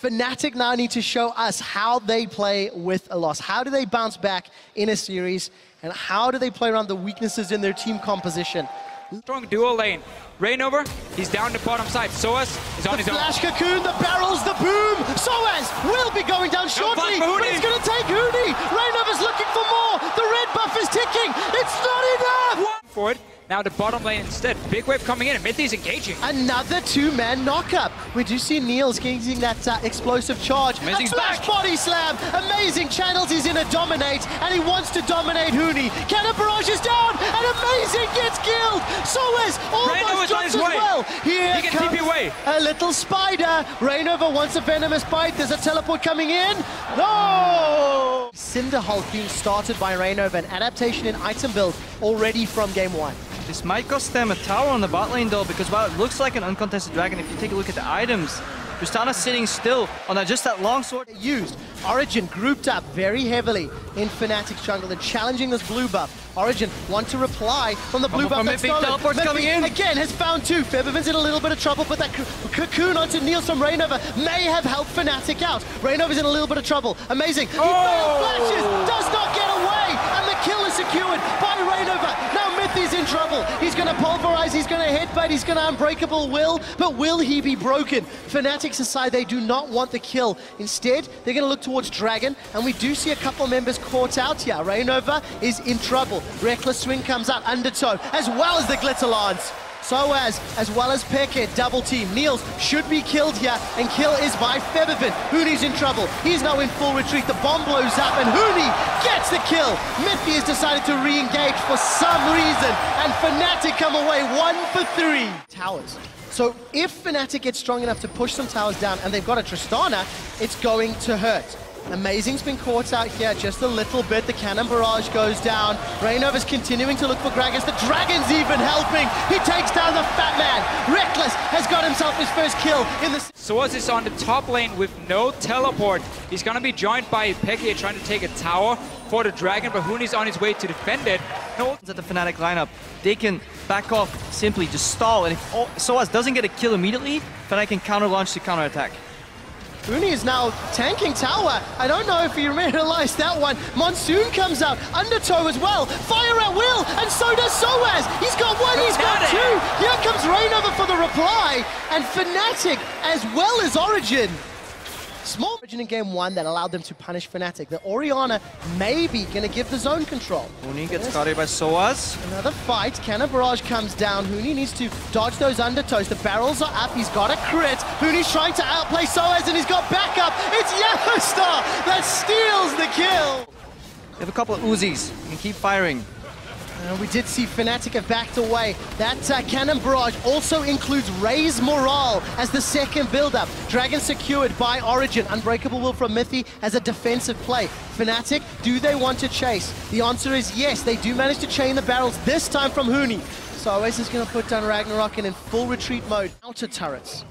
Fnatic now need to show us how they play with a loss. How do they bounce back in a series? And how do they play around the weaknesses in their team composition? Strong dual lane. Reignover, he's down the bottom side. Soaz is on his own. The flash cocoon, the barrels, the boom. Soaz will be going down shortly, but it's going to take Huni. Reignover's looking for more. The red buff is ticking. It's not enough. Forward. Now the bottom lane instead. Big wave coming in and Mithy's engaging. Another two-man knockup. We do see Niels getting that explosive charge. Amazing a flash body slam. Amazing channels. He's in a dominate and he wants to dominate Huni. Cannon barrage is down and Amazing gets killed. Soaz almost drops as well. Here he can TP away. A little spider. Reignover wants a venomous bite. There's a teleport coming in. No! Cinderhulk being started by Reignover. An adaptation in item build already from game one. This might cost them a tower on the bot lane though, because while it looks like an uncontested dragon, if you take a look at the items, Tristana's sitting still on just that long sword. Used. Origen grouped up very heavily in Fnatic's jungle and challenging this blue buff. Origen want to reply from the blue buff that's stolen. Teleport's coming in. Again has found two. Febiven's in a little bit of trouble, but that cocoon onto Niels from Reignover may have helped Fnatic out. Reignover's in a little bit of trouble. Amazing. He flashes, does not get away, and the kill is secured by Reignover. Now Mithy's in trouble. He's going to pulverize, he's going to headbutt, he's going to unbreakable will, but will he be broken? Fnatic decide they do not want the kill. Instead, they're going to look towards Dragon, and we do see a couple members caught out here. Reignover is in trouble. Reckless swing comes out, Undertow, as well as the Glitter Lance. Soaz, as well as Peke, double team. Niels should be killed here, and kill is by Febiven. Huni's in trouble. He's now in full retreat. The bomb blows up, and Huni gets the kill. Mithy has decided to re-engage for some reason, and Fnatic come away 1 for 3. Towers. So if Fnatic gets strong enough to push some towers down, and they've got a Tristana, it's going to hurt. Amazing's been caught out here just a little bit. The cannon barrage goes down. Reignover's continuing to look for Gragas. The Dragon's even helping. He takes down the fat man. Reckless has got himself his first kill in the... Soaz is on the top lane with no teleport. He's going to be joined by Peke trying to take a tower for the Dragon, but Huni's on his way to defend it. No. At the Fnatic lineup, they can back off, simply just stall, and if Soaz doesn't get a kill immediately, Fnatic can counter launch to counter attack. Huni is now tanking tower. I don't know if you realized that one. Monsoon comes out, Undertow as well. Fire at will, and so does Soaz. He's got one, he's got two. Here comes Reignover for the reply, and Fnatic as well as Origen. Small Origen in game one that allowed them to punish Fnatic. The Orianna maybe going to give the zone control. Huni gets guarded by Soaz. Another fight. Cannon barrage comes down. Huni needs to dodge those undertows. The barrels are up. He's got a crit. Huni's trying to outplay Soaz, and he's got backup. It's Yellowstar that steals the kill. They have a couple of Uzis. You can keep firing. We did see Fnatic have backed away. That cannon barrage also includes Raise Morale as the second build-up. Dragon secured by Origen. Unbreakable will from Mithy as a defensive play. Fnatic, do they want to chase? The answer is yes. They do manage to chain the barrels, this time from Huni. So Oasis is going to put down Ragnarok in full retreat mode. Outer turrets.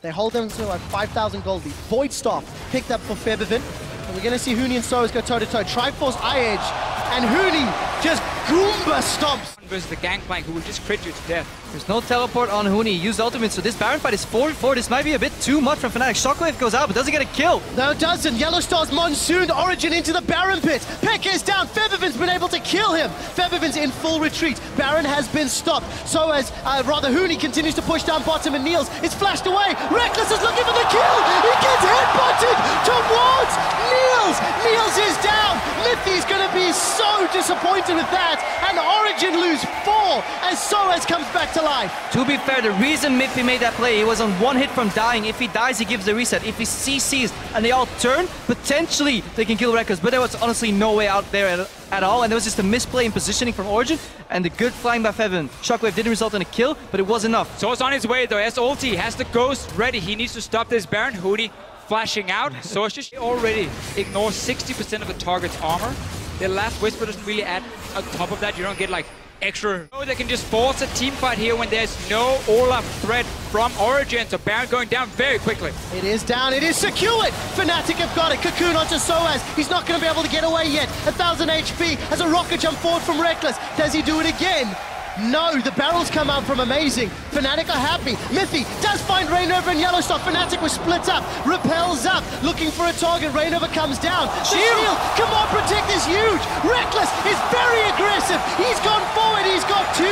They hold them to like 5,000 gold lead. Void Staff picked up for Febiven. And we're going to see Huni and Soaz go toe-to-toe. Triforce Eye Edge, and Huni just Goomba stomps. Versus the Gangplank, who will just crit you to death. There's no teleport on Huni. He used ultimate, so this Baron fight is 4-4. This might be a bit too much from Fnatic. Shockwave goes out, but doesn't get a kill. No, it doesn't. Yellowstar's Monsoon Origen into the Baron pit. Peke is down. Febiven's been able to kill him. Febiven's in full retreat. Baron has been stopped. So as Huni continues to push down bottom, and Niels is flashed away. Reckless is looking for the kill. He gets headbutted towards Niels. Niels is down. Mithy's going to be so disappointed with that. And Origen lose 4 as Soaz comes back to life. To be fair, the reason Mithy made that play, he was on one hit from dying. If he dies, he gives the reset. If he CCs and they all turn, potentially they can kill Rekkles. But there was honestly no way out there at all. And there was just a misplay in positioning from Origen and the good flying by Febiven. Shockwave didn't result in a kill, but it was enough. So it's on his way though. As ulti has the Ghost ready. He needs to stop this Baron. Huni flashing out. So it's just already ignores 60% of the target's armor. Their last Whisper doesn't really add on top of that. You don't get like extra. Oh, they can just force a team fight here when there's no Olaf threat from Origen. So Baron going down very quickly. It is down. It is secured. Fnatic have got it. Cocoon onto Soaz. He's not going to be able to get away yet. 1,000 HP as a rocket jump forward from Reckless. Does he do it again? No, the barrels come out from Amazing. Fnatic are happy. Mithy does find Reignover and Yellowstar. Fnatic was split up. Repels up, looking for a target. Reignover comes down. The shield, come on, protect is huge. Reckless is very aggressive. He's gone forward, he's got 2. 4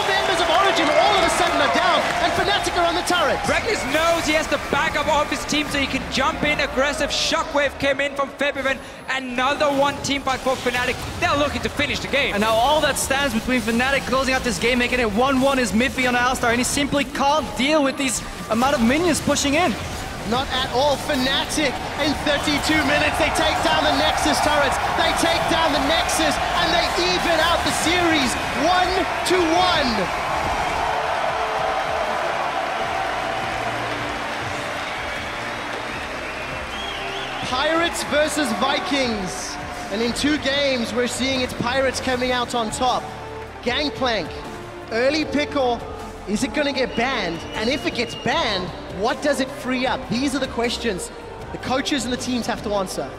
members of Origen all of a sudden are down, and Fnatic are on the turret. Reckless knows he has the backup of his team, so he can jump in aggressive. Shockwave came in from February. Another one team fight for Fnatic. They're looking to finish the game. And now all that stands between Fnatic closing out this game, making it 1-1 is Miffy on Alistar, and he simply can't deal with these amount of minions pushing in. Not at all. Fnatic in 32 minutes. They take down the Nexus turrets. They take down the Nexus, and they even out the series 1-1. Pirates versus Vikings. And in 2 games, we're seeing it's Pirates coming out on top. Gangplank, early pickle. Is it going to get banned? And if it gets banned, what does it free up? These are the questions the coaches and the teams have to answer.